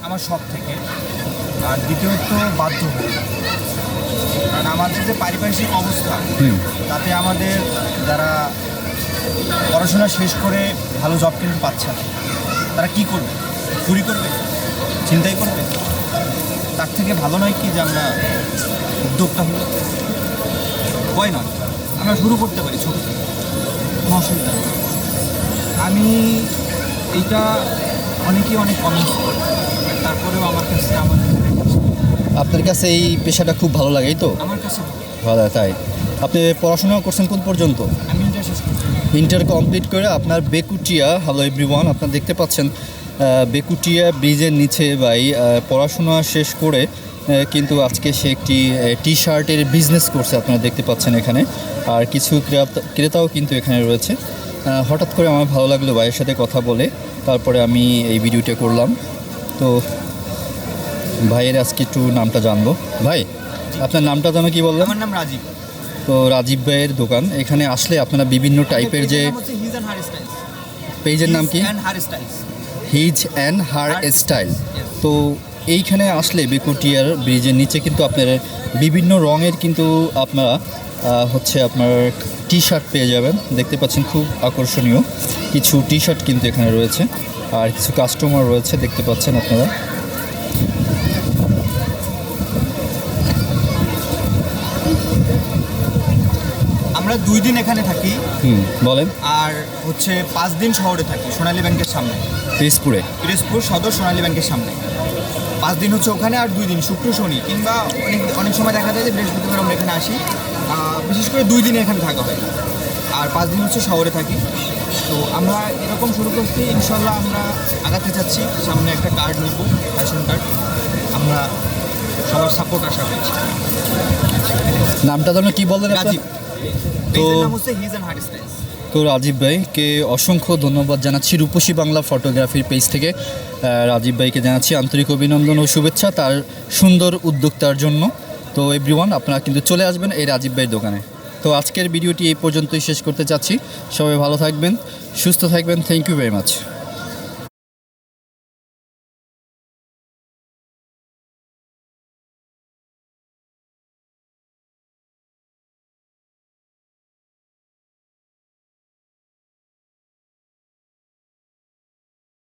আমার শখ থেকে, আর দ্বিতীয়ত বাধ্য হয়ে। কারণ আমাদের যে পারিপার্শ্বিক অবস্থা, তাতে আমাদের যারা পড়াশোনা শেষ করে ভালো জব কিন্তু পাচ্ছে না, তারা কি করবে? চুরি করবে, চিন্তাই করবে? তার থেকে ভালো নয় কি যে আমরা উদ্যোগটা হলো হয় না, আমরা শুরু করতে পারি ছোটো থেকে, কোনো অসুবিধা নেই। আমি এইটা অনেকেই অনেক কমেন্টস করে, তারপরেও আমার কাছে আপনার কাছে এই পেশাটা খুব ভালো লাগে, এই তো? আমার কাছে ভালো লাগে। তাই আপনি পড়াশোনা করছেন কোন পর্যন্ত? আমি ইন্টার শেষ করছি। ইন্টার কমপ্লিট করে আপনার বেকুটিয়া, হ্যালো এভরিওয়ান, আপনারা দেখতে পাচ্ছেন বেকুটিয়া ব্রিজের নিচে ভাই পড়াশোনা শেষ করে কিন্তু আজকে সে একটি টি শার্টের বিজনেস করছে, আপনারা দেখতে পাচ্ছেন এখানে। আর কিছু ক্রেতাও কিন্তু এখানে রয়েছে। হঠাৎ করে আমার ভালো লাগলো ভাইয়ের সাথে কথা বলে, তারপরে আমি এই ভিডিওটা করলাম। তো ভাইয়ের আজকে একটু নামটা জানবো। ভাই, আপনার নামটা যেন কি বললেন? আমার নাম রাজীব। তো রাজীব ভাইয়ের দোকান, এখানে আসলে আপনারা বিভিন্ন টাইপের যে পেজের নাম কি? His and her style. তো এইখানে আসলে বেকুটিয়ার ব্রিজের নিচে কিন্তু আপনার বিভিন্ন রঙের কিন্তু আপনারা হচ্ছে আপনার টি শার্ট পেয়ে যাবেন। দেখতে পাচ্ছেন খুব আকর্ষণীয় কিছু টি শার্ট কিন্তু এখানে রয়েছে, আর কিছু কাস্টমার রয়েছে দেখতে পাচ্ছেন আপনারা। আমরা 2 দিন এখানে থাকি। বলেন। আর হচ্ছে 5 দিন শহরে থাকি, সোনালী ব্যাংকের সামনে, পিরোজপুর সদর সোনালী ব্যাংকের সামনে। 5 দিন হচ্ছে ওখানে, আর 2 দিন শুক্র শনি, কিংবা অনেক সময় দেখা যায় যে বৃহস্পতিবার আমরা এখানে আসি। বিশেষ করে 2 দিনে এখানে থাকা হয়, আর 5 দিন হচ্ছে শহরে থাকি। তো আমরা এরকম শুরু করছি, ইনশাল্লাহ আমরা আগাতে চাচ্ছি। সামনে একটা কার্ড নিব, রেশন কার্ড। আমরা সবার সাপোর্ট আশা করছি। নামটা যেন কি বললেন? রাজীব। তো নাম হচ্ছে হিজ অ্যান্ড হার স্টাইলস। তো রাজীব ভাইকে অসংখ্য ধন্যবাদ জানাচ্ছি রূপসী বাংলা ফটোগ্রাফির পেজ থেকে। রাজীব ভাইকে জানাচ্ছি আন্তরিক অভিনন্দন ও শুভেচ্ছা তার সুন্দর উদ্যোক্তার জন্য। তো এভরিওয়ান, আপনারা কিন্তু চলে আসবেন এই রাজীব ভাইয়ের দোকানে। তো আজকের ভিডিওটি এই পর্যন্তই শেষ করতে চাচ্ছি। সবাই ভালো থাকবেন, সুস্থ থাকবেন। Thank you very much.